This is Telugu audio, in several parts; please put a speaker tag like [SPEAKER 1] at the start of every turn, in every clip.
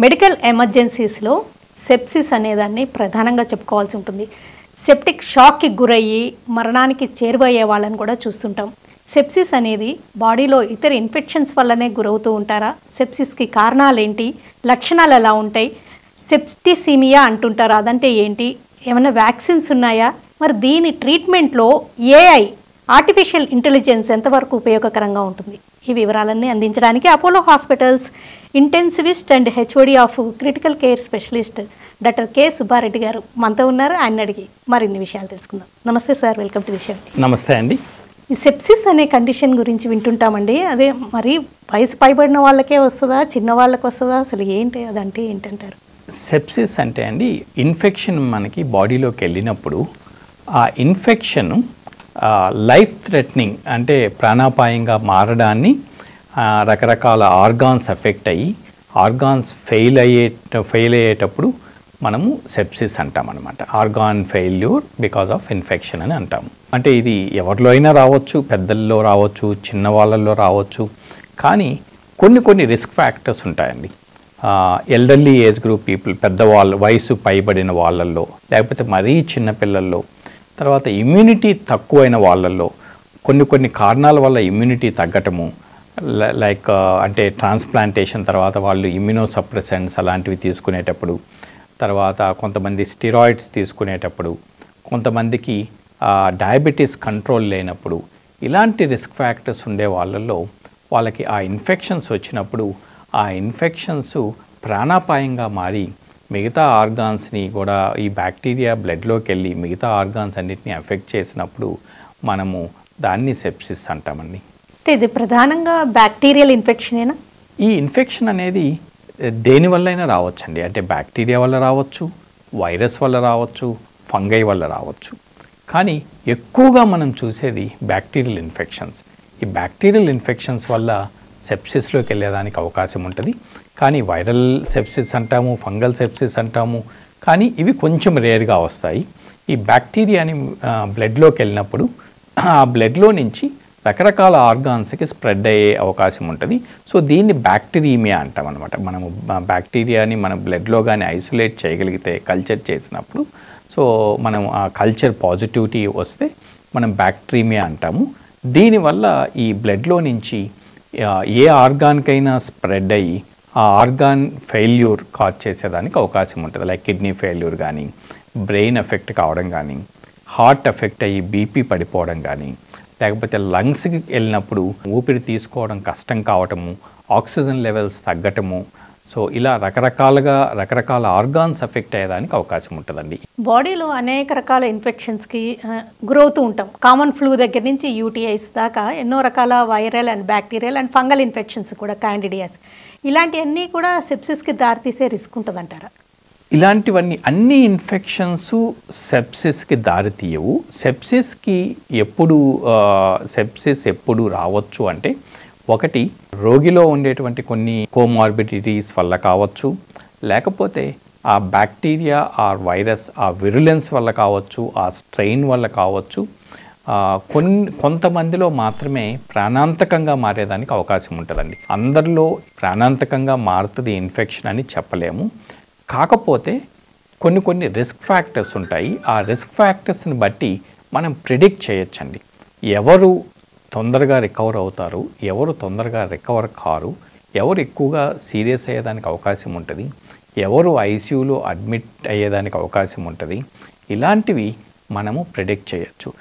[SPEAKER 1] మెడికల్ ఎమర్జెన్సీస్లో సెప్సిస్ అనేదాన్ని ప్రధానంగా చెప్పుకోవాల్సి ఉంటుంది. సెప్టిక్ షాక్కి గురయ్యి మరణానికి చేరువయ్యే వాళ్ళని కూడా చూస్తుంటాం. సెప్సిస్ అనేది బాడీలో ఇతర ఇన్ఫెక్షన్స్ వల్లనే గురవుతూ ఉంటారా? సెప్సిస్కి కారణాలు ఏంటి? లక్షణాలు ఎలా ఉంటాయి? సెప్టిసిమియా అంటుంటారు, అదంటే ఏంటి? ఏమైనా వ్యాక్సిన్స్ ఉన్నాయా? మరి దీని ట్రీట్మెంట్లో ఏఐ ఆర్టిఫిషియల్ ఇంటెలిజెన్స్ ఎంతవరకు ఉపయోగకరంగా ఉంటుంది? ఈ వివరాలన్నీ అందించడానికి Apollo hospitals intensivist and HOD of critical care specialist doctor K Subbareddy garu మనతో ఉన్నారు. ఆయన అడిగి మరిన్ని విషయాలు తెలుసుకుందాం. నమస్తే sir, welcome to the show.
[SPEAKER 2] నమస్తే అండి.
[SPEAKER 1] ఈ సెప్సిస్ అనే కండిషన్ గురించి వింటుంటామండి. అదే మరి వయసు పైబడిన వాళ్ళకే వస్తుందా, చిన్న వాళ్ళకి వస్తుందా? అసలు ఏంటి అదంటే ఏంటంటారు?
[SPEAKER 2] సెప్సిస్ అంటే అండి, ఇన్ఫెక్షన్ మనకి బాడీలోకి వెళ్ళినప్పుడు ఆ ఇన్ఫెక్షన్ లైఫ్ థ్రెటనింగ్ అంటే ప్రాణాపాయంగా మారడాన్ని రకరకాల ఆర్గాన్స్ ఎఫెక్ట్ అయ్యి ఆర్గాన్స్ ఫెయిల్ అయ్యేటప్పుడు మనము సెప్సిస్ అంటాం అనమాట. Organ failure because of infection అని అంటాము. అంటే ఇది ఎవరిలో అయినా రావచ్చు, పెద్దల్లో రావచ్చు, చిన్న వాళ్ళల్లో రావచ్చు. కానీ కొన్ని రిస్క్ ఫ్యాక్టర్స్ ఉంటాయండి. ఎల్డర్లీ ఏజ్ గ్రూప్ పీపుల్, పెద్దవాళ్ళు, వయసు పైబడిన వాళ్ళల్లో, లేకపోతే మరీ చిన్నపిల్లల్లో, తర్వాత ఇమ్యూనిటీ తక్కువైన వాళ్ళల్లో కొన్ని కారణాల వల్ల ఇమ్యూనిటీ తగ్గటము, లైక్ అంటే ట్రాన్స్ప్లాంటేషన్ తర్వాత వాళ్ళు ఇమ్యూనోసప్రెసెంట్స్ అలాంటివి తీసుకునేటప్పుడు, తర్వాత కొంతమంది స్టిరాయిడ్స్ తీసుకునేటప్పుడు, కొంతమందికి డయాబెటీస్ కంట్రోల్ లేనప్పుడు, ఇలాంటి రిస్క్ ఫ్యాక్టర్స్ ఉండే వాళ్ళల్లో వాళ్ళకి ఆ ఇన్ఫెక్షన్స్ వచ్చినప్పుడు ఆ ఇన్ఫెక్షన్స్ ప్రాణాపాయంగా మారి మిగతా ఆర్గాన్స్ని కూడా ఈ బ్యాక్టీరియా బ్లడ్లోకి వెళ్ళి మిగతా ఆర్గాన్స్ అన్నిటిని ఎఫెక్ట్ చేసినప్పుడు మనము దాన్ని సెప్సిస్ అంటామండి.
[SPEAKER 1] అంటే ఇది ప్రధానంగా బ్యాక్టీరియల్ ఇన్ఫెక్షనేనా?
[SPEAKER 2] ఈ ఇన్ఫెక్షన్ అనేది దేనివల్లైనా రావచ్చండి. అంటే బ్యాక్టీరియా వల్ల రావచ్చు, వైరస్ వల్ల రావచ్చు, ఫంగై వల్ల రావచ్చు. కానీ ఎక్కువగా మనం చూసేది బ్యాక్టీరియల్ ఇన్ఫెక్షన్స్. ఈ బ్యాక్టీరియల్ ఇన్ఫెక్షన్స్ వల్ల సెప్సిస్లోకి వెళ్ళేదానికి అవకాశం ఉంటుంది. కానీ వైరల్ సెప్సిస్ అంటాము, ఫంగల్ సెప్సిస్ అంటాము, కానీ ఇవి కొంచెం రేర్గా వస్తాయి. ఈ బ్యాక్టీరియాని బ్లడ్లోకి వెళ్ళినప్పుడు ఆ బ్లడ్లో నుంచి రకరకాల ఆర్గాన్స్కి స్ప్రెడ్ అయ్యే అవకాశం ఉంటుంది. సో దీన్ని బ్యాక్టీరియమియా అంటాం అనమాట. మనము బ్యాక్టీరియాని మన బ్లడ్లో కానీ ఐసోలేట్ చేయగలిగితే కల్చర్ చేసినప్పుడు, సో మనం ఆ కల్చర్ పాజిటివిటీ వస్తే మనం బ్యాక్టీరియమియా అంటాము. దీనివల్ల ఈ బ్లడ్లో నుంచి ఏ ఆర్గాన్కైనా స్ప్రెడ్ అయ్యి ఆ ఆర్గాన్ ఫెయిల్యూర్ కాజ్ చేసేదానికి అవకాశం ఉంటుంది. లైక్ కిడ్నీ ఫెయిల్యూర్ కానీ, బ్రెయిన్ ఎఫెక్ట్ కావడం కానీ, హార్ట్ ఎఫెక్ట్ అయ్యి బీపీ పడిపోవడం కానీ, లేకపోతే లంగ్స్కి వెళ్ళినప్పుడు ఊపిరి తీసుకోవడం కష్టం కావటము, ఆక్సిజన్ లెవెల్స్ తగ్గటము. సో ఇలా రకరకాల ఆర్గాన్స్ ఎఫెక్ట్ అయ్యేదానికి అవకాశం ఉంటుందండి.
[SPEAKER 1] బాడీలో అనేక రకాల ఇన్ఫెక్షన్స్కి గురవుతూ ఉంటాం. కామన్ ఫ్లూ దగ్గర నుంచి యూటీఐస్ దాకా ఎన్నో రకాల viral and bacterial and fungal infections కూడా, క్యాండిడియాస్, ఇలాంటివన్నీ కూడా సెప్సిస్కి దారితీసే రిస్క్ ఉంటుందంటారా?
[SPEAKER 2] ఇలాంటివన్నీ అన్ని ఇన్ఫెక్షన్స్ సెప్సిస్కి దారితీయవు. సెప్సిస్ ఎప్పుడు రావచ్చు అంటే, ఒకటి రోగిలో ఉండేటువంటి కొన్ని కోమార్బిడిటీస్ వల్ల కావచ్చు, లేకపోతే ఆ బ్యాక్టీరియా ఆర్ వైరస్ ఆ విరులెన్స్ వల్ల కావచ్చు, ఆ స్ట్రెయిన్ వల్ల కావచ్చు. కొంతమందిలో మాత్రమే ప్రాణాంతకంగా మారేదానికి అవకాశం ఉంటుందండి. అందరిలో ప్రాణాంతకంగా మారుతుంది ఇన్ఫెక్షన్ అని చెప్పలేము. కాకపోతే కొన్ని రిస్క్ ఫ్యాక్టర్స్ ఉంటాయి. ఆ రిస్క్ ఫ్యాక్టర్స్ని బట్టి మనం ప్రిడిక్ట్ చేయొచ్చండి. ఎవరు తొందరగా రికవర్ అవుతారు, ఎవరు తొందరగా రికవర్ కారు, ఎవరు ఎక్కువగా సీరియస్ అయ్యేదానికి అవకాశం ఉంటుంది, ఎవరు ఐసీయూలో అడ్మిట్ అయ్యేదానికి అవకాశం ఉంటుంది. ఇలాంటివి మనము ప్రిడిక్ట్ చేయొచ్చు.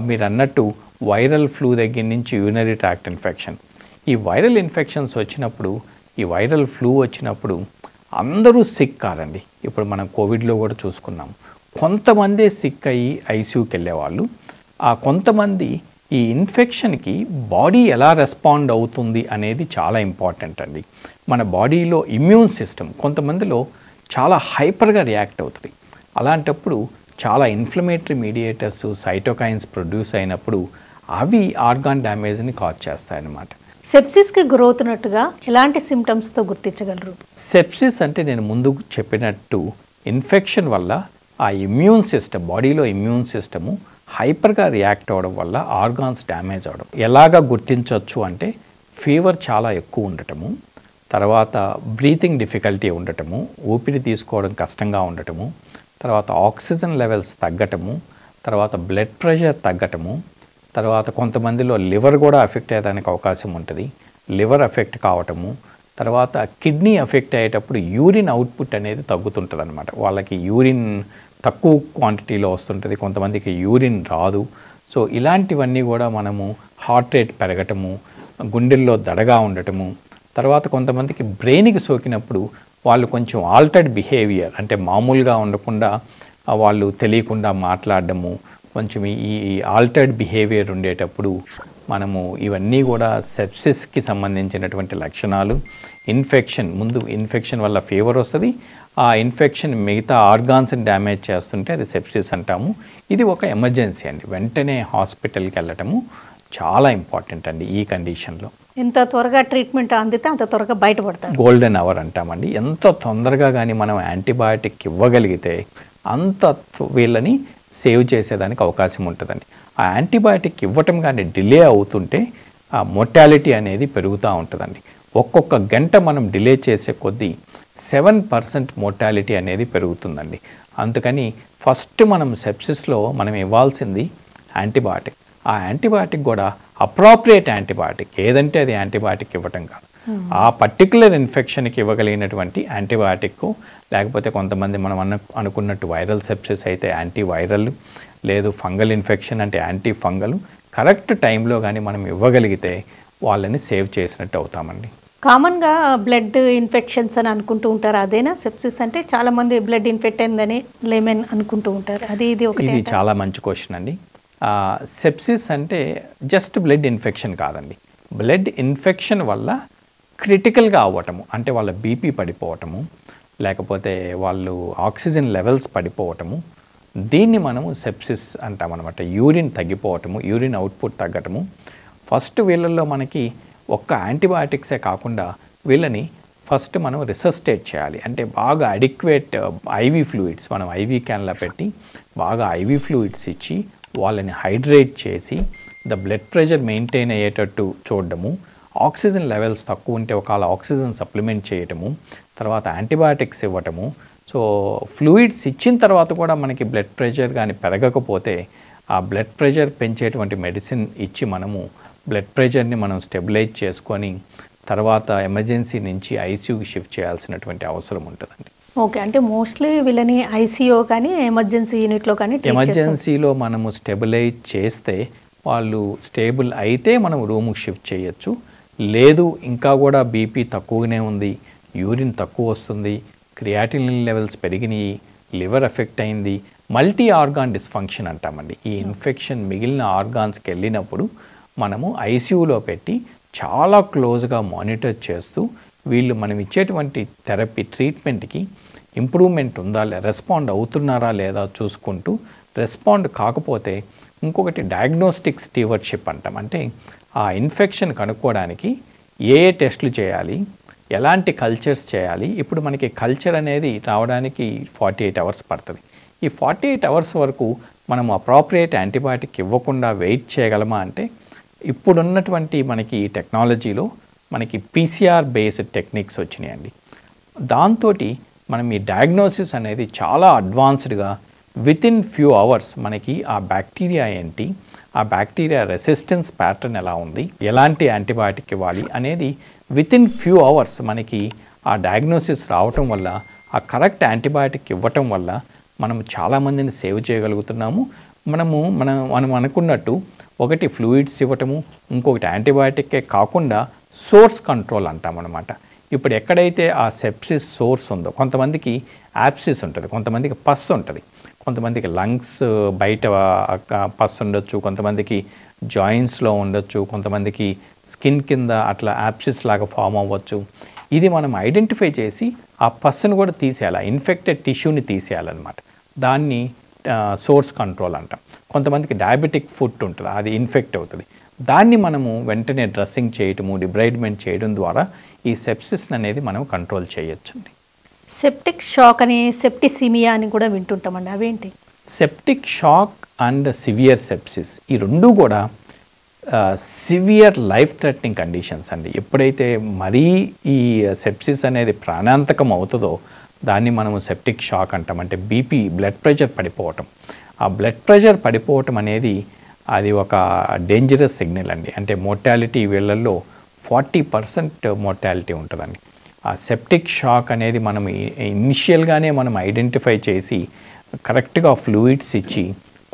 [SPEAKER 2] మీరు అన్నట్టు వైరల్ ఫ్లూ దగ్గర నుంచి యూరినరీ ట్రాక్ట్ ఇన్ఫెక్షన్, ఈ వైరల్ ఇన్ఫెక్షన్స్ వచ్చినప్పుడు, ఈ వైరల్ ఫ్లూ వచ్చినప్పుడు అందరూ సిక్ కారండి. ఇప్పుడు మనం కోవిడ్లో కూడా చూసుకున్నాం. కొంతమంది సిక్ అయ్యి ఐసీయూకి వెళ్ళేవాళ్ళు. ఆ కొంతమంది ఈ ఇన్ఫెక్షన్కి బాడీ ఎలా రెస్పాండ్ అవుతుంది అనేది చాలా ఇంపార్టెంట్ అండి. మన బాడీలో ఇమ్యూన్ సిస్టమ్ కొంతమందిలో చాలా హైపర్గా రియాక్ట్ అవుతుంది. అలాంటప్పుడు చాలా ఇన్ఫ్లమేటరీ మీడియేటర్స్, సైటోకైన్స్ ప్రొడ్యూస్ అయినప్పుడు అవి ఆర్గాన్ డ్యామేజ్ని కాజ్ చేస్తాయన్నమాట.
[SPEAKER 1] సెప్సిస్కి గురవుతున్నట్టుగా ఎలాంటి సిమ్టమ్స్తో గుర్తించగలరు?
[SPEAKER 2] సెప్సిస్ అంటే నేను ముందు చెప్పినట్టు ఇన్ఫెక్షన్ వల్ల ఆ ఇమ్యూన్ సిస్టమ్, బాడీలో ఇమ్యూన్ సిస్టము హైపర్గా రియాక్ట్ అవ్వడం వల్ల ఆర్గాన్స్ డ్యామేజ్ అవ్వడం. ఎలాగా గుర్తించవచ్చు అంటే, ఫీవర్ చాలా ఎక్కువ ఉండటము, తర్వాత బ్రీతింగ్ డిఫికల్టీ ఉండటము, ఊపిరి తీసుకోవడం కష్టంగా ఉండటము, తర్వాత ఆక్సిజన్ లెవెల్స్ తగ్గటము, తర్వాత బ్లడ్ ప్రెషర్ తగ్గటము, తర్వాత కొంతమందిలో లివర్ కూడా ఎఫెక్ట్ అయ్యేదానికి అవకాశం ఉంటుంది, లివర్ ఎఫెక్ట్ కావటము, తర్వాత కిడ్నీ ఎఫెక్ట్ అయ్యేటప్పుడు యూరిన్ అవుట్పుట్ అనేది తగ్గుతుంటుంది అనమాట. వాళ్ళకి యూరిన్ తక్కువ క్వాంటిటీలో వస్తుంటుంది, కొంతమందికి యూరిన్ రాదు. సో ఇలాంటివన్నీ కూడా మనము హార్ట్ రేట్ పెరగటము, గుండెల్లో దడగా ఉండటము, తర్వాత కొంతమందికి బ్రెయిన్కి సోకినప్పుడు వాళ్ళు కొంచెం ఆల్టర్డ్ బిహేవియర్, అంటే మామూలుగా ఉండకుండా వాళ్ళు తెలియకుండా మాట్లాడడము, కొంచెం ఈ ఆల్టర్డ్ బిహేవియర్ ఉండేటప్పుడు మనము ఇవన్నీ కూడా సెప్సిస్కి సంబంధించినటువంటి లక్షణాలు. ముందు ఇన్ఫెక్షన్ వల్ల ఫీవర్ వస్తుంది, ఆ ఇన్ఫెక్షన్ మిగతా ఆర్గాన్స్ని డ్యామేజ్ చేస్తుంటే అది సెప్సిస్ అంటాము. ఇది ఒక ఎమర్జెన్సీ అండి, వెంటనే హాస్పిటల్కి వెళ్ళటము చాలా ఇంపార్టెంట్ అండి. ఈ కండిషన్లో
[SPEAKER 1] ఎంత త్వరగా ట్రీట్మెంట్ అందితే అంత త్వరగా బయటపడతారు.
[SPEAKER 2] గోల్డెన్ అవర్ అంటామండి. ఎంత తొందరగా కానీ మనం యాంటీబయాటిక్ ఇవ్వగలిగితే అంత వీళ్ళని సేవ్ చేసేదానికి అవకాశం ఉంటుందండి. ఆ యాంటీబయాటిక్ ఇవ్వటం కానీ డిలే అవుతుంటే ఆ మోర్టాలిటీ అనేది పెరుగుతూ ఉంటుందండి. ఒక్కొక్క గంట మనం డిలే చేసే కొద్దీ 7% మోర్టాలిటీ అనేది పెరుగుతుందండి. అందుకని ఫస్ట్ మనం సెప్సిస్లో మనం ఇవ్వాల్సింది యాంటీబయాటిక్. ఆ యాంటీబయాటిక్ కూడా అప్రాప్రియేట్ యాంటీబయాటిక్, ఏదంటే అది యాంటీబయాటిక్ ఇవ్వటం కాదు, ఆ పర్టికులర్ ఇన్ఫెక్షన్కి ఇవ్వగలిగినటువంటి యాంటీబయాటిక్. లేకపోతే కొంతమంది మనం అనుకున్నట్టు వైరల్ సెప్సిస్ అయితే యాంటీవైరల్, లేదు ఫంగల్ ఇన్ఫెక్షన్ అంటే యాంటీ ఫంగల్. కరెక్ట్ టైంలో కానీ మనం ఇవ్వగలిగితే వాళ్ళని సేవ్ చేసినట్టు అవుతామండి.
[SPEAKER 1] కామన్గా బ్లడ్ ఇన్ఫెక్షన్స్ అని అనుకుంటూ ఉంటారు, అదేనా సెప్సిస్ అంటే? చాలామంది బ్లడ్ ఇన్ఫెక్ట్ అయిందని లేమని అనుకుంటూ ఉంటారు, ఇది
[SPEAKER 2] చాలా మంచి క్వశ్చన్ అండి. సెప్సిస్ అంటే జస్ట్ బ్లడ్ ఇన్ఫెక్షన్ కాదండి. బ్లడ్ ఇన్ఫెక్షన్ వల్ల క్రిటికల్గా అవ్వటము, అంటే వాళ్ళ బీపీ పడిపోవటము, లేకపోతే వాళ్ళు ఆక్సిజన్ లెవెల్స్ పడిపోవటము, దీన్ని మనము సెప్సిస్ అంటామన్నమాట. యూరిన్ తగ్గిపోవటము, యూరిన్ అవుట్పుట్ తగ్గటము. ఫస్ట్ వీళ్ళల్లో మనకి ఒక్క యాంటీబయాటిక్సే కాకుండా వీళ్ళని ఫస్ట్ మనం రిసస్టేట్ చేయాలి. అంటే బాగా అడిక్వేట్ ఐవీ ఫ్లూయిడ్స్ మనం ఐవీ క్యాన్లా పెట్టి బాగా ఐవీ ఫ్లూయిడ్స్ ఇచ్చి వాళ్ళని హైడ్రేట్ చేసి బ్లడ్ ప్రెషర్ మెయింటైన్ అయ్యేటట్టు చూడడము, ఆక్సిజన్ లెవెల్స్ తక్కువ ఉంటే ఒకవేళ ఆక్సిజన్ సప్లిమెంట్ చేయటము, తర్వాత యాంటీబయాటిక్స్ ఇవ్వటము. సో ఫ్లూయిడ్స్ ఇచ్చిన తర్వాత కూడా మనకి బ్లడ్ ప్రెషర్ కానీ పెరగకపోతే ఆ బ్లడ్ ప్రెషర్ పెంచేటువంటి మెడిసిన్ ఇచ్చి మనము బ్లడ్ ప్రెషర్ని మనం స్టెబిలైజ్ చేసుకొని తర్వాత ఎమర్జెన్సీ నుంచి ఐసీయూకి షిఫ్ట్ చేయాల్సినటువంటి అవసరం ఉంటుందండి.
[SPEAKER 1] ఓకే, అంటే మోస్ట్లీ వీళ్ళని ఐసీయూ కానీ ఎమర్జెన్సీ యూనిట్లో కానీ
[SPEAKER 2] ఎమర్జెన్సీలో మనము స్టెబిలైజ్ చేస్తే వాళ్ళు స్టేబుల్ అయితే మనం రూమ్కి షిఫ్ట్ చేయొచ్చు. లేదు ఇంకా కూడా బీపీ తక్కువగానే ఉంది, యూరిన్ తక్కువ వస్తుంది, క్రియాటినిన్ లెవెల్స్ పెరిగినాయి, లివర్ ఎఫెక్ట్ అయింది, మల్టీ ఆర్గాన్ డిస్ఫంక్షన్ అంటామండి. ఈ ఇన్ఫెక్షన్ మిగిలిన ఆర్గాన్స్కి వెళ్ళినప్పుడు మనము ఐసీయూలో పెట్టి చాలా క్లోజ్గా మానిటర్ చేస్తూ వీళ్ళు మనం ఇచ్చేటువంటి థెరపీ ట్రీట్మెంట్కి ఇంప్రూవ్మెంట్ ఉందా, రెస్పాండ్ అవుతున్నారా లేదా చూసుకుంటూ, రెస్పాండ్ కాకపోతే ఇంకొకటి డయాగ్నోస్టిక్ స్టీవర్డ్షిప్ అంటాం. అంటే ఆ ఇన్ఫెక్షన్ కనుక్కోవడానికి ఏ టెస్టులు చేయాలి, ఎలాంటి కల్చర్స్ చేయాలి. ఇప్పుడు మనకి కల్చర్ అనేది రావడానికి 48 అవర్స్ పడుతుంది. ఈ 48 అవర్స్ వరకు మనం అప్రాప్రియేట్ యాంటీబయాటిక్ ఇవ్వకుండా వెయిట్ చేయగలమా అంటే ఇప్పుడున్నటువంటి మనకి టెక్నాలజీలో మనకి పీసీఆర్ బేస్డ్ టెక్నిక్స్ వచ్చినాయండి. దాంతో మనం ఈ డయాగ్నోసిస్ అనేది చాలా అడ్వాన్స్డ్గా వితిన్ ఫ్యూ అవర్స్ మనకి ఆ బ్యాక్టీరియా ఏంటి, ఆ బ్యాక్టీరియా రెసిస్టెన్స్ ప్యాటర్న్ ఎలా ఉంది, ఎలాంటి యాంటీబయాటిక్ ఇవ్వాలి అనేది వితిన్ ఫ్యూ అవర్స్ మనకి ఆ డయాగ్నోసిస్ రావటం వల్ల, ఆ కరెక్ట్ యాంటీబయాటిక్ ఇవ్వటం వల్ల మనం చాలామందిని సేవ్ చేయగలుగుతున్నాము. మనం అనుకున్నట్టు ఒకటి ఫ్లూయిడ్స్ ఇవ్వటము, ఇంకొకటి యాంటీబయాటిక్కే కాకుండా సోర్స్ కంట్రోల్ అంటామన్నమాట. ఇప్పుడు ఎక్కడైతే ఆ సెప్సిస్ సోర్స్ ఉందో, కొంతమందికి యాప్సిస్ ఉంటుంది, కొంతమందికి పస్ ఉంటుంది, కొంతమందికి లంగ్స్ బయట పస్ ఉండొచ్చు, కొంతమందికి జాయింట్స్లో ఉండొచ్చు, కొంతమందికి స్కిన్ కింద అట్లా యాప్సిస్ లాగా ఫామ్ అవ్వచ్చు. ఇది మనం ఐడెంటిఫై చేసి ఆ పస్సును కూడా తీసేయాలి, ఇన్ఫెక్టెడ్ టిష్యూని తీసేయాలన్నమాట. దాన్ని సోర్స్ కంట్రోల్ అంటాం. కొంతమందికి డయాబెటిక్ ఫుట్ ఉంటుంది, అది ఇన్ఫెక్ట్ అవుతుంది, దాన్ని మనము వెంటనే డ్రెస్సింగ్ చేయటము, డిబ్రైడ్మెంట్ చేయడం ద్వారా ఈ సెప్సిస్ అనేది మనం కంట్రోల్ చేయొచ్చండి.
[SPEAKER 1] సెప్టిక్ షాక్ అని, సెప్టిసిమియా అని కూడా వింటుంటామండి, అవేంటి?
[SPEAKER 2] Septic shock and severe sepsis ఈ రెండు కూడా సివియర్ లైఫ్ థ్రెటనింగ్ కండిషన్స్ అండి. ఎప్పుడైతే మరీ ఈ సెప్సిస్ అనేది ప్రాణాంతకం అవుతుందో దాన్ని మనము సెప్టిక్ షాక్ అంటాం. అంటే బీపీ బ్లడ్ ప్రెషర్ పడిపోవటం. ఆ బ్లడ్ ప్రెషర్ పడిపోవటం అనేది అది ఒక డేంజరస్ సిగ్నల్ అండి. అంటే మోర్టాలిటీ వీళ్ళల్లో 40% మోర్టాలిటీ ఉంటుందండి. ఆ సెప్టిక్ షాక్ అనేది మనం ఇనిషియల్గానే మనం ఐడెంటిఫై చేసి కరెక్ట్గా ఫ్లూయిడ్స్ ఇచ్చి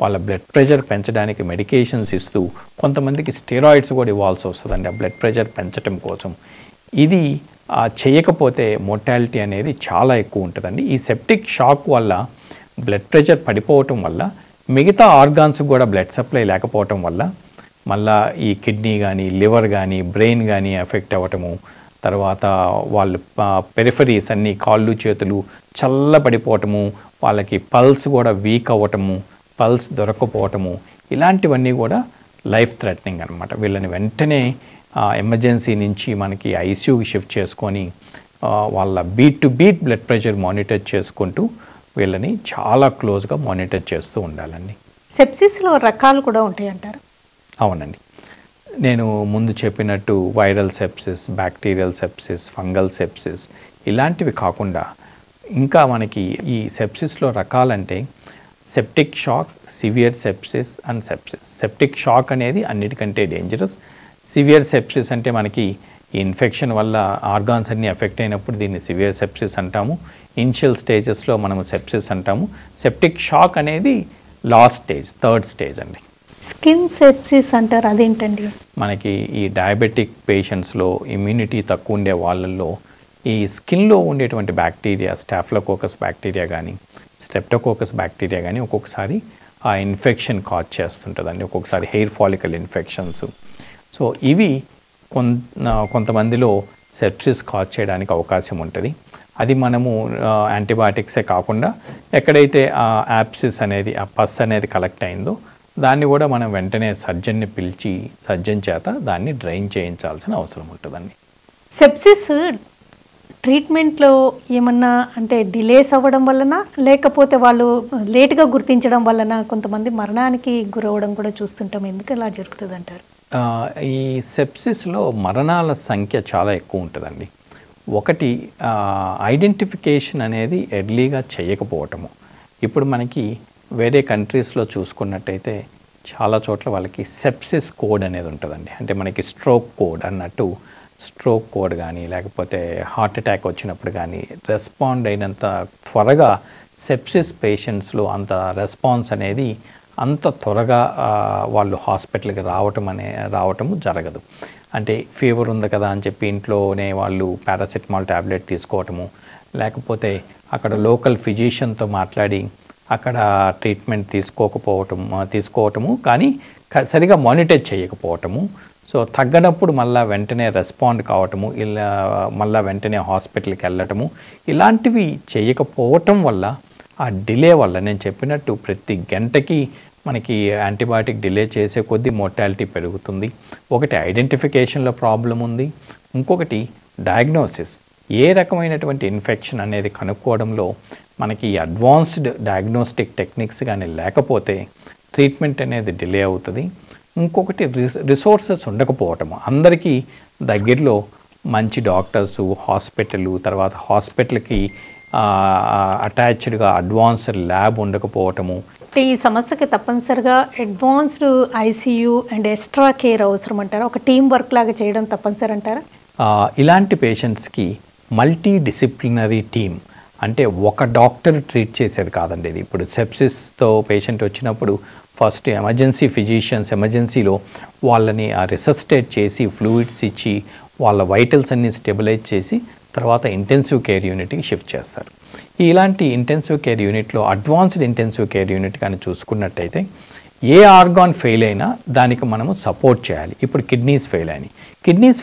[SPEAKER 2] వాళ్ళ బ్లడ్ ప్రెషర్ పెంచడానికి మెడికేషన్స్ ఇస్తూ కొంతమందికి స్టెరాయిడ్స్ కూడా ఇవ్వాల్సి వస్తుందండి ఆ బ్లడ్ ప్రెషర్ పెంచడం కోసం. ఇది చేయకపోతే మోర్టాలిటీ అనేది చాలా ఎక్కువ ఉంటుందండి. ఈ సెప్టిక్ షాక్ వల్ల బ్లడ్ ప్రెషర్ పడిపోవటం వల్ల మిగతా ఆర్గాన్స్ కూడా బ్లడ్ సప్లై లేకపోవటం వల్ల మళ్ళా ఈ కిడ్నీ కానీ లివర్ కానీ బ్రెయిన్ కానీ ఎఫెక్ట్ అవ్వటము, తర్వాత వాళ్ళు పెరిఫరీస్ అన్నీ కాళ్ళు చేతులు చల్లబడిపోవటము, వాళ్ళకి పల్స్ కూడా వీక్ అవ్వటము, పల్స్ దొరకపోవటము, ఇలాంటివన్నీ కూడా లైఫ్ థ్రెటనింగ్ అనమాట. వీళ్ళని వెంటనే ఎమర్జెన్సీ నుంచి మనకి ఐసీయూకి షిఫ్ట్ చేసుకొని వాళ్ళ beat to beat blood pressure monitor చేసుకుంటూ వీళ్ళని చాలా క్లోజ్గా మానిటర్ చేస్తూ ఉండాలండి.
[SPEAKER 1] సెప్సిస్లో రకాలు కూడా ఉంటాయి అంటారు?
[SPEAKER 2] అవునండి. నేను ముందు చెప్పినట్టు viral sepsis, bacterial sepsis, fungal sepsis ఇలాంటివి కాకుండా ఇంకా మనకి ఈ సెప్సిస్లో రకాలంటే septic shock, severe sepsis and sepsis. Septic shock అనేది అన్నిటికంటే డేంజరస్. సివియర్ సెప్సిస్ అంటే మనకి ఈ ఇన్ఫెక్షన్ వల్ల ఆర్గాన్స్ అన్నీ ఎఫెక్ట్ అయినప్పుడు దీన్ని సివియర్ సెప్సిస్ అంటాము. ఇనిషియల్ స్టేజెస్లో మనము సెప్సిస్ అంటాము. సెప్టిక్ షాక్ అనేది లాస్ట్ స్టేజ్, థర్డ్ స్టేజ్ అండి.
[SPEAKER 1] స్కిన్ సెప్సిస్ అంటారు, అదేంటండి?
[SPEAKER 2] మనకి ఈ డయాబెటిక్ పేషెంట్స్లో ఇమ్యూనిటీ తక్కువ ఉండే వాళ్ళల్లో ఈ స్కిన్లో ఉండేటువంటి బ్యాక్టీరియా, స్టాఫిలోకోకస్ బ్యాక్టీరియా కానీ స్ట్రెప్టోకోకస్ బ్యాక్టీరియా కానీ ఒక్కొక్కసారి ఆ ఇన్ఫెక్షన్ కాజ్ చేస్తుంటుందండి. ఒక్కొక్కసారి హెయిర్ ఫాలికల్ ఇన్ఫెక్షన్స్. సో ఇవి కొంతమందిలో సెప్సిస్ కాజ్ చేయడానికి అవకాశం ఉంటుంది. అది మనము యాంటీబయాటిక్సే కాకుండా ఎక్కడైతే ఆ యాప్సిస్ అనేది, ఆ పస్ అనేది కలెక్ట్ అయిందో దాన్ని కూడా మనం వెంటనే సర్జన్ని పిలిచి సర్జన్ చేత దాన్ని డ్రైన్ చేయించాల్సిన అవసరం ఉంటుందండి.
[SPEAKER 1] సెప్సిస్ ట్రీట్మెంట్లో ఏమన్నా అంటే డిలేస్ అవ్వడం వలన, లేకపోతే వాళ్ళు లేట్గా గుర్తించడం వలన కొంతమంది మరణానికి గురవడం కూడా చూస్తుంటాం. ఎందుకు ఇలా జరుగుతుంది అంటారు?
[SPEAKER 2] ఈ సెప్సిస్లో మరణాల సంఖ్య చాలా ఎక్కువ ఉంటుందండి. ఒకటి ఐడెంటిఫికేషన్ అనేది ఎర్లీగా చేయకపోవటము. ఇప్పుడు మనకి వేరే కంట్రీస్లో చూసుకున్నట్టయితే చాలా చోట్ల వాళ్ళకి సెప్సిస్ కోడ్ అనేది ఉంటుందండి. అంటే మనకి స్ట్రోక్ కోడ్ అన్నట్టు స్ట్రోక్ కోడ్ కానీ లేకపోతే హార్ట్ అటాక్ వచ్చినప్పుడు కానీ రెస్పాండ్ అయినంత త్వరగా సెప్సిస్ పేషెంట్స్లో అంత రెస్పాన్స్ అనేది అంత త్వరగా వాళ్ళు హాస్పిటల్కి రావటము జరగదు. అంటే ఫీవర్ ఉంది కదా అని చెప్పి ఇంట్లోనే వాళ్ళు పారాసిటమాల్ ట్యాబ్లెట్ తీసుకోవటము, లేకపోతే అక్కడ లోకల్ ఫిజిషియన్తో మాట్లాడి అక్కడ ట్రీట్మెంట్ తీసుకోవటము కానీ సరిగా మానిటర్ చేయకపోవటము. సో తగ్గనప్పుడు మళ్ళీ వెంటనే రెస్పాండ్ కావటము, ఇలా మళ్ళీ వెంటనే హాస్పిటల్కి వెళ్ళటము, ఇలాంటివి చేయకపోవటం వల్ల ఆ డిలే వల్ల నేను చెప్పినట్టు ప్రతి గంటకి మనకి యాంటీబయాటిక్ డిలే చేసే కొద్దీ మోర్టాలిటీ పెరుగుతుంది. ఒకటి ఐడెంటిఫికేషన్లో ప్రాబ్లం ఉంది, ఇంకొకటి డయాగ్నోసిస్, ఏ రకమైనటువంటి ఇన్ఫెక్షన్ అనేది కనుక్కోవడంలో మనకి అడ్వాన్స్డ్ డయాగ్నోస్టిక్ టెక్నిక్స్ కానీ లేకపోతే ట్రీట్మెంట్ అనేది డిలే అవుతుంది. ఇంకొకటి రిసోర్సెస్ ఉండకపోవటము. అందరికీ దగ్గరలో మంచి డాక్టర్సు, హాస్పిటల్, తర్వాత హాస్పిటల్కి అటాచ్డ్గా అడ్వాన్స్డ్ ల్యాబ్ ఉండకపోవటము.
[SPEAKER 1] ఈ సమస్యకి తప్పనిసరిగా advanced ICU and extra care అవసరం అంటారా? ఒక టీం వర్క్ లాగా చేయడం తప్పనిసరి అంటారా?
[SPEAKER 2] ఇలాంటి పేషెంట్స్కి మల్టీ డిసిప్లినరీ టీమ్, అంటే ఒక డాక్టర్ ట్రీట్ చేసేది కాదండి ఇది. ఇప్పుడు సెప్సిస్తో పేషెంట్ వచ్చినప్పుడు ఫస్ట్ ఎమర్జెన్సీ ఫిజిషియన్స్ ఎమర్జెన్సీలో వాళ్ళని రిసస్టేట్ చేసి ఫ్లూయిడ్స్ ఇచ్చి వాళ్ళ వైటల్స్ అన్ని స్టెబిలైజ్ చేసి తర్వాత ఇంటెన్సివ్ కేర్ యూనిట్కి షిఫ్ట్ చేస్తారు. ఇలాంటి ఇంటెన్సివ్ కేర్ యూనిట్లో అడ్వాన్స్డ్ ఇంటెన్సివ్ కేర్ యూనిట్ కానీ చూసుకున్నట్టయితే ఏ ఆర్గాన్ ఫెయిల్ అయినా దానికి మనము సపోర్ట్ చేయాలి. ఇప్పుడు కిడ్నీస్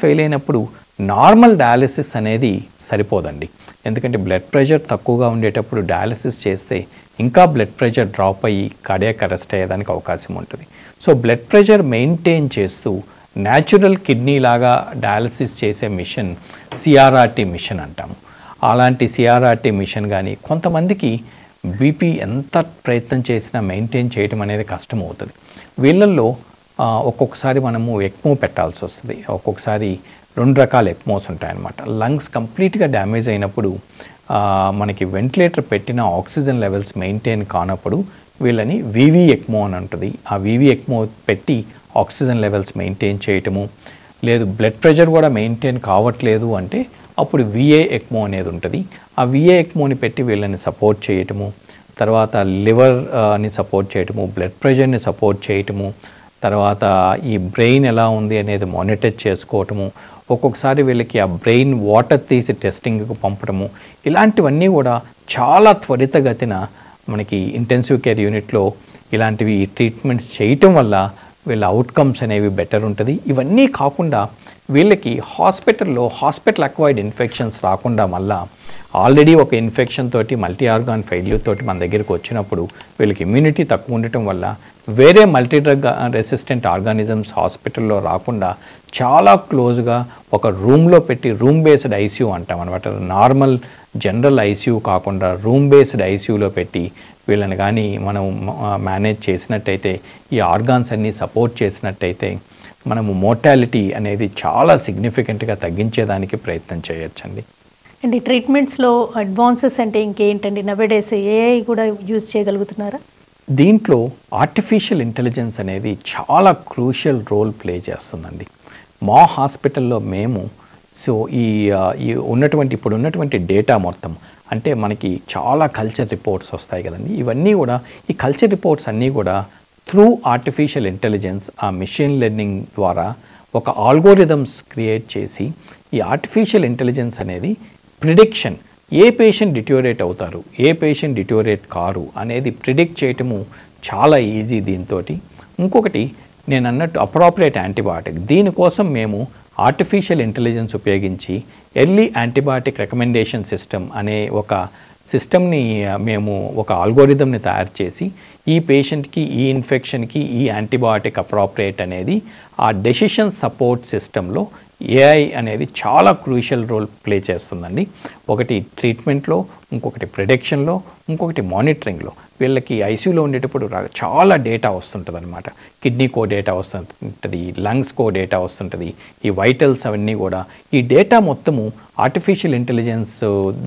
[SPEAKER 2] ఫెయిల్ అయినప్పుడు నార్మల్ డయాలిసిస్ అనేది సరిపోదండి. ఎందుకంటే బ్లడ్ ప్రెషర్ తక్కువగా ఉండేటప్పుడు డయాలిసిస్ చేస్తే ఇంకా బ్లడ్ ప్రెషర్ డ్రాప్ అయ్యి కార్డియాక్ అరెస్ట్ అయ్యేదానికి అవకాశం ఉంటుంది. సో బ్లడ్ ప్రెషర్ మెయింటైన్ చేస్తూ న్యాచురల్ కిడ్నీ లాగా డయాలసిస్ చేసే మిషన్ సిఆర్ఆర్టీ మిషన్ అంటాము. అలాంటి సిఆర్ఆర్టీ మిషన్ కానీ కొంతమందికి బీపీ ఎంత ప్రయత్నం చేసినా మెయింటైన్ చేయడం అనేది కష్టమవుతుంది. వీళ్ళల్లో ఒక్కొక్కసారి మనము ఎక్మో పెట్టాల్సి వస్తుంది. ఒక్కొక్కసారి 2 రకాల ఎక్మోస్ ఉంటాయన్నమాట. లంగ్స్ కంప్లీట్గా డ్యామేజ్ అయినప్పుడు మనకి వెంటిలేటర్ పెట్టిన ఆక్సిజన్ లెవెల్స్ మెయింటైన్ కానప్పుడు వీళ్ళని వివి ఎక్మో అని ఉంటుంది. ఆ వివి ఎక్మో పెట్టి ఆక్సిజన్ లెవెల్స్ మెయింటైన్ చేయటము, లేదు బ్లడ్ ప్రెషర్ కూడా మెయింటైన్ కావట్లేదు అంటే అప్పుడు విఏ ఎక్మో అనేది ఉంటుంది. ఆ విఏ ఎక్మోని పెట్టి వీళ్ళని సపోర్ట్ చేయటము, తర్వాత లివర్ని సపోర్ట్ చేయటము, బ్లడ్ ప్రెషర్ని సపోర్ట్ చేయటము, తర్వాత ఈ బ్రెయిన్ ఎలా ఉంది అనేది మానిటర్ చేసుకోవటము, ఒక్కొక్కసారి వీళ్ళకి ఆ బ్రెయిన్ వాటర్ తీసి టెస్టింగ్కి పంపడము, ఇలాంటివన్నీ కూడా చాలా త్వరితగతిన మనకి ఇంటెన్సివ్ కేర్ యూనిట్లో ఇలాంటివి ట్రీట్మెంట్స్ చేయటం వల్ల వీళ్ళ అవుట్కమ్స్ అనేవి బెటర్ ఉంటుంది. ఇవన్నీ కాకుండా వీళ్ళకి హాస్పిటల్ అక్వైర్డ్ ఇన్ఫెక్షన్స్ రాకుండా మళ్ళా ఆల్రెడీ ఒక ఇన్ఫెక్షన్ తోటి మల్టీ ఆర్గాన్ ఫెయిల్యూర్ తోటి మన దగ్గరికి వచ్చినప్పుడు వీళ్ళకి ఇమ్యూనిటీ తక్కువ ఉండటం వల్ల వేరే మల్టీ డ్రగ్ రెసిస్టెంట్ ఆర్గానిజమ్స్ హాస్పిటల్లో రాకుండా చాలా క్లోజ్గా ఒక రూమ్లో పెట్టి రూమ్ బేస్డ్ ఐసీయూ అంటాం అనమాట. నార్మల్ జనరల్ ఐసీయూ కాకుండా రూమ్ బేస్డ్ ఐసీయూలో పెట్టి వీళ్ళని కానీ మనం మేనేజ్ చేసినట్టయితే, ఈ ఆర్గాన్స్ అన్నీ సపోర్ట్ చేసినట్టయితే మనము మోర్టాలిటీ అనేది చాలా సిగ్నిఫికెంట్గా తగ్గించేదానికి ప్రయత్నం చేయొచ్చండి.
[SPEAKER 1] అండ్ ఈ ట్రీట్మెంట్స్లో అడ్వాన్సెస్ అంటే ఇంకేంటండి? నవేడేస్ ఏఐ కూడా యూజ్ చేయగలుగుతున్నారా?
[SPEAKER 2] దీంట్లో ఆర్టిఫిషియల్ ఇంటెలిజెన్స్ అనేది చాలా క్రూషియల్ రోల్ ప్లే చేస్తుందండి. మా హాస్పిటల్లో మేము ఇప్పుడు ఉన్నటువంటి డేటా మొత్తం అంటే మనకి చాలా కల్చర్ రిపోర్ట్స్ వస్తాయి కదండి. ఇవన్నీ కూడా ఈ కల్చర్ రిపోర్ట్స్ అన్నీ కూడా త్రూ ఆర్టిఫిషియల్ ఇంటెలిజెన్స్ ఆ మిషన్ లెర్నింగ్ ద్వారా ఒక ఆల్గోరిథమ్స్ క్రియేట్ చేసి ఈ ఆర్టిఫిషియల్ ఇంటెలిజెన్స్ అనేది ప్రిడిక్షన్, ఏ పేషెంట్ డిటోరేట్ అవుతారు, ఏ పేషెంట్ డిటోరేట్ కారు అనేది ప్రిడిక్ట్ చేయటము చాలా ఈజీ దీంతో. ఇంకొకటి నేను అన్నట్టు అప్రాప్రియేట్ యాంటీబయాటిక్, దీనికోసం మేము ఆర్టిఫిషియల్ ఇంటెలిజెన్స్ ఉపయోగించి ఎర్లీ యాంటీబయాటిక్ రికమెండేషన్ సిస్టమ్ అనే ఒక సిస్టమ్ని మేము ఒక ఆల్గోరిథంని తయారు చేసి ఈ పేషెంట్కి ఈ ఇన్ఫెక్షన్కి ఈ యాంటీబయాటిక్ అప్రాప్రియేట్ అనేది ఆ డెసిషన్ సపోర్ట్ సిస్టంలో ఏఐ అనేది చాలా క్రూషియల్ రోల్ ప్లే చేస్తుందండి. ఒకటి ట్రీట్మెంట్లో, ఇంకొకటి ప్రిడిక్షన్లో, ఇంకొకటి మానిటరింగ్లో. వీళ్ళకి ఐసీయూలో ఉండేటప్పుడు చాలా డేటా వస్తుంటుంది అనమాట. కిడ్నీకో డేటా వస్తుంటుంది, లంగ్స్కో డేటా వస్తుంటుంది, ఈ వైటల్స్ అవన్నీ కూడా. ఈ డేటా మొత్తము ఆర్టిఫిషియల్ ఇంటెలిజెన్స్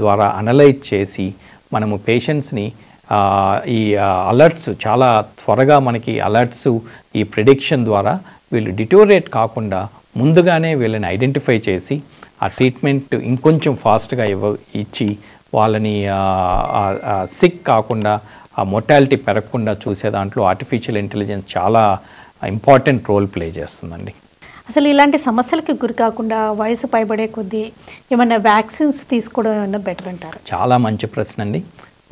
[SPEAKER 2] ద్వారా అనలైజ్ చేసి మనము పేషెంట్స్ని ఈ అలర్ట్స్ చాలా త్వరగా మనకి అలర్ట్స్ ఈ ప్రిడిక్షన్ ద్వారా వీళ్ళు డిటోరేట్ కాకుండా ముందుగానే వీళ్ళని ఐడెంటిఫై చేసి ఆ ట్రీట్మెంట్ ఇంకొంచెం ఫాస్ట్గా ఇచ్చి వాళ్ళని సిక్ కాకుండా ఆ మొర్టాలిటీ పెరగకుండా చూసే దాంట్లో ఆర్టిఫిషియల్ ఇంటెలిజెన్స్ చాలా ఇంపార్టెంట్ రోల్ ప్లే చేస్తుందండి.
[SPEAKER 1] అసలు ఇలాంటి సమస్యలకి గురి కాకుండా వయసు పైబడే కొద్దీ ఏమైనా వ్యాక్సిన్స్ తీసుకోవడం ఏమన్నా బెటర్ అంటారు?
[SPEAKER 2] చాలా మంచి ప్రశ్న అండి.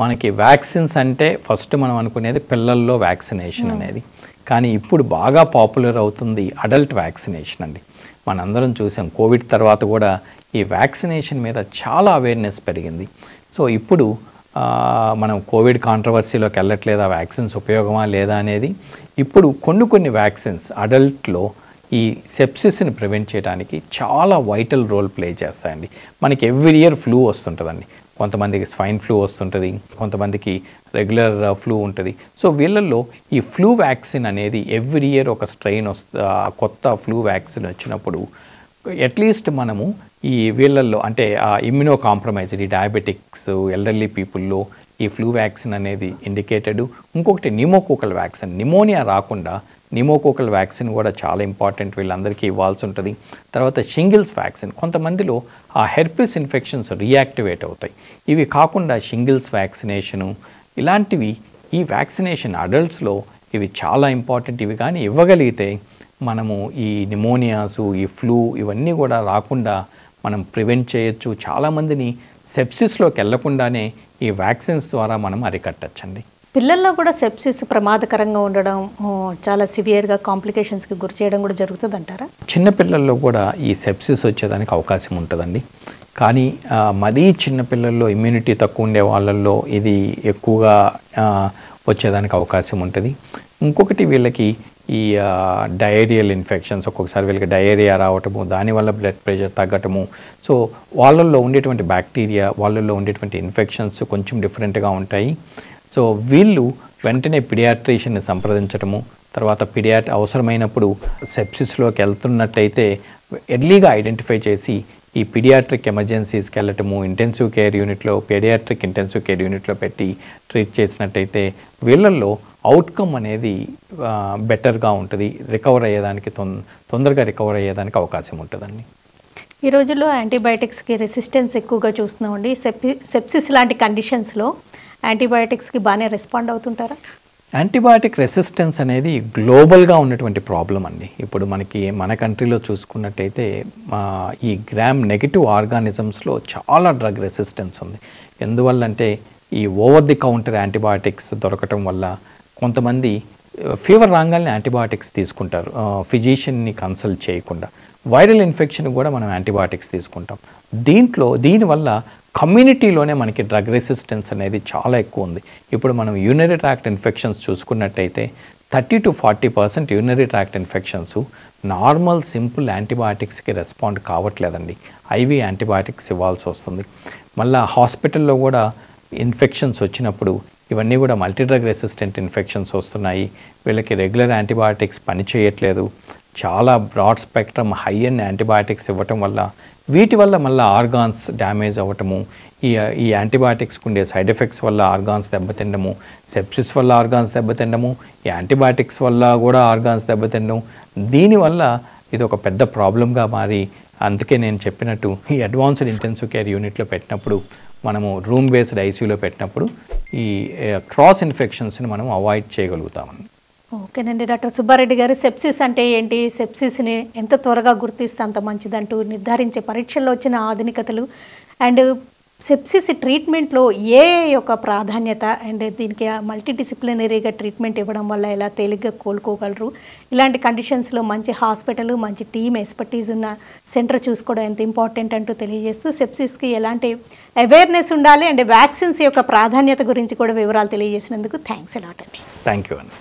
[SPEAKER 2] మనకి వ్యాక్సిన్స్ అంటే ఫస్ట్ మనం అనుకునేది పిల్లల్లో వ్యాక్సినేషన్ అనేది, కానీ ఇప్పుడు బాగా పాపులర్ అవుతుంది అడల్ట్ వ్యాక్సినేషన్ అండి. మనందరం చూసాం కోవిడ్ తర్వాత కూడా ఈ వ్యాక్సినేషన్ మీద చాలా అవేర్నెస్ పెరిగింది. సో ఇప్పుడు మనం కోవిడ్ కాంట్రవర్సీలోకి వెళ్ళట్లేదా, వ్యాక్సిన్స్ ఉపయోగమా లేదా అనేది. ఇప్పుడు కొన్ని వ్యాక్సిన్స్ అడల్ట్లో ఈ సెప్సిస్ని ప్రివెంట్ చేయడానికి చాలా వైటల్ రోల్ ప్లే చేస్తాయండి. మనకి ఎవ్రీ ఇయర్ ఫ్లూ వస్తుంటుందండి. కొంతమందికి స్వైన్ ఫ్లూ వస్తుంటుంది, కొంతమందికి రెగ్యులర్ ఫ్లూ ఉంటుంది. సో వీళ్ళల్లో ఈ ఫ్లూ వ్యాక్సిన్ అనేది ఎవ్రీ ఇయర్ ఒక స్ట్రెయిన్ కొత్త ఫ్లూ వ్యాక్సిన్ వచ్చినప్పుడు అట్లీస్ట్ మనము ఈ వీళ్ళల్లో అంటే ఇమ్యూనో కాంప్రమైజ్డ్ డయాబెటిక్స్, ఎల్డర్లీ పీపుల్లో ఈ ఫ్లూ వ్యాక్సిన్ అనేది ఇండికేటెడ్. ఇంకొకటి న్యూమోకోకల్ వ్యాక్సిన్, నిమోనియా రాకుండా న్యూమోకోకల్ వ్యాక్సిన్ కూడా చాలా ఇంపార్టెంట్, వీళ్ళందరికీ ఇవ్వాల్సి ఉంటుంది. తర్వాత షింగిల్స్ వ్యాక్సిన్, కొంతమందిలో ఆ హెర్పిస్ ఇన్ఫెక్షన్స్ రీయాక్టివేట్ అవుతాయి. ఇవి కాకుండా షింగిల్స్ వ్యాక్సినేషను ఇలాంటివి ఈ వ్యాక్సినేషన్ అడల్ట్స్లో ఇవి చాలా ఇంపార్టెంట్. ఇవి కానీ ఇవ్వగలిగితే మనము ఈ నిమోనియాసు, ఈ ఫ్లూ ఇవన్నీ కూడా రాకుండా మనం ప్రివెంట్ చేయొచ్చు. చాలామందిని సెప్సిస్లోకి వెళ్లకుండానే ఈ వ్యాక్సిన్స్ ద్వారా మనం అరికట్టచ్చండి.
[SPEAKER 1] పిల్లల్లో కూడా సెప్సిస్ ప్రమాదకరంగా ఉండడం, చాలా సివియర్గా కాంప్లికేషన్స్కి గురి చేయడం కూడా జరుగుతుంది అంటారా?
[SPEAKER 2] చిన్నపిల్లల్లో కూడా ఈ సెప్సిస్ వచ్చేదానికి అవకాశం ఉంటుందండి. కానీ మరీ చిన్నపిల్లల్లో ఇమ్యూనిటీ తక్కువ ఉండే వాళ్ళల్లో ఇది ఎక్కువగా వచ్చేదానికి అవకాశం ఉంటుంది. ఇంకొకటి వీళ్ళకి ఈ డయేరియల్ ఇన్ఫెక్షన్స్, ఒక్కొక్కసారి వీళ్ళకి డయేరియా రావటము, దానివల్ల బ్లడ్ ప్రెషర్ తగ్గటము. సో వాళ్ళల్లో ఉండేటువంటి బ్యాక్టీరియా, వాళ్ళల్లో ఉండేటువంటి ఇన్ఫెక్షన్స్ కొంచెం డిఫరెంట్గా ఉంటాయి. సో వీళ్ళు వెంటనే పిడియాట్రిషియన్ని సంప్రదించడము, తర్వాత అవసరమైనప్పుడు సెప్సిస్లోకి వెళ్తున్నట్టయితే ఎర్లీగా ఐడెంటిఫై చేసి ఈ పీడియాట్రిక్ ఎమర్జెన్సీస్కి వెళ్ళటము, ఇంటెన్సివ్ కేర్ యూనిట్లో, పీడియాట్రిక్ ఇంటెన్సివ్ కేర్ యూనిట్లో పెట్టి ట్రీట్ చేసినట్టయితే వీళ్ళల్లో అవుట్కమ్ అనేది బెటర్గా ఉంటుంది, రికవర్ అయ్యేదానికి తొందరగా రికవర్ అయ్యేదానికి అవకాశం ఉంటుందండి.
[SPEAKER 1] ఈ రోజుల్లో యాంటీబయాటిక్స్కి రెసిస్టెన్స్ ఎక్కువగా చూస్తున్నామండి. సెప్సిస్ లాంటి కండిషన్స్లో యాంటీబయాటిక్స్కి బాగానే రెస్పాండ్ అవుతుంటారా?
[SPEAKER 2] యాంటీబయాటిక్ రెసిస్టెన్స్ అనేది గ్లోబల్గా ఉన్నటువంటి ప్రాబ్లం అండి. ఇప్పుడు మన కంట్రీలో చూసుకున్నట్టయితే ఈ గ్రామ్ నెగిటివ్ ఆర్గానిజమ్స్లో చాలా డ్రగ్ రెసిస్టెన్స్ ఉంది. ఎందువల్లంటే ఈ ఓవర్ ది కౌంటర్ యాంటీబయాటిక్స్ దొరకటం వల్ల కొంతమంది ఫీవర్ రాగానే యాంటీబయాటిక్స్ తీసుకుంటారు, ఫిజిషియన్ని కన్సల్ట్ చేయకుండా. వైరల్ ఇన్ఫెక్షన్ కూడా మనం యాంటీబయాటిక్స్ తీసుకుంటాం. దీనివల్ల కమ్యూనిటీలోనే మనకి డ్రగ్ రెసిస్టెన్స్ అనేది చాలా ఎక్కువ ఉంది. ఇప్పుడు మనం యూరినరీ ట్రాక్ట్ ఇన్ఫెక్షన్స్ చూసుకున్నట్టయితే 30 to 40% urinary tract infections normal simple యాంటీబయాటిక్స్కి రెస్పాండ్ కావట్లేదండి. ఐవీ యాంటీబయాటిక్స్ ఇవ్వాల్సి వస్తుంది. మళ్ళీ హాస్పిటల్లో కూడా ఇన్ఫెక్షన్స్ వచ్చినప్పుడు ఇవన్నీ కూడా మల్టీడ్రగ్ రెసిస్టెంట్ ఇన్ఫెక్షన్స్ వస్తున్నాయి. వీళ్ళకి రెగ్యులర్ యాంటీబయాటిక్స్ పనిచేయట్లేదు. చాలా broad spectrum high end antibiotics ఇవ్వటం వల్ల వీటి వల్ల మళ్ళీ ఆర్గాన్స్ డ్యామేజ్ అవ్వటము, ఈ యాంటీబయాటిక్స్కి ఉండే సైడ్ ఎఫెక్ట్స్ వల్ల ఆర్గాన్స్ దెబ్బతిండము, సెప్సిస్ వల్ల ఆర్గాన్స్ దెబ్బతిండము, ఈ యాంటీబయాటిక్స్ వల్ల కూడా ఆర్గాన్స్ దెబ్బతిండము. దీనివల్ల ఇది ఒక పెద్ద ప్రాబ్లంగా మారి, అందుకే నేను చెప్పినట్టు ఈ అడ్వాన్స్డ్ ఇంటెన్సివ్ కేర్ యూనిట్లో పెట్టినప్పుడు, మనము రూమ్ బేస్డ్ ఐసీయూలో పెట్టినప్పుడు ఈ క్రాస్ ఇన్ఫెక్షన్స్ని మనం అవాయిడ్ చేయగలుగుతామని.
[SPEAKER 1] ఓకేనండి. డాక్టర్ సుబ్బారెడ్డి గారు, సెప్సిస్ అంటే ఏంటి, సెప్సిస్ని ఎంత త్వరగా గుర్తిస్తే అంత మంచిదంటూ నిర్ధారించే పరీక్షల్లో వచ్చిన ఆధునికతలు అండ్ సెప్సిస్ ట్రీట్మెంట్లో ఏ యొక్క ప్రాధాన్యత అండ్ దీనికి మల్టీ డిసిప్లినరీగా ట్రీట్మెంట్ ఇవ్వడం వల్ల ఎలా తేలిగ్గా కోలుకోగలరు, ఇలాంటి కండిషన్స్లో మంచి హాస్పిటల్, మంచి టీమ్ ఎక్స్పర్టీస్ ఉన్న సెంటర్ చూసుకోవడం ఎంత ఇంపార్టెంట్ అంటూ తెలియజేస్తూ, సెప్సిస్కి ఎలాంటి అవేర్నెస్ ఉండాలి అండ్ వ్యాక్సిన్స్ యొక్క ప్రాధాన్యత గురించి కూడా వివరాలు తెలియజేసినందుకు థ్యాంక్స్ అలాట్ అండి.
[SPEAKER 2] థ్యాంక్ యూ అండి.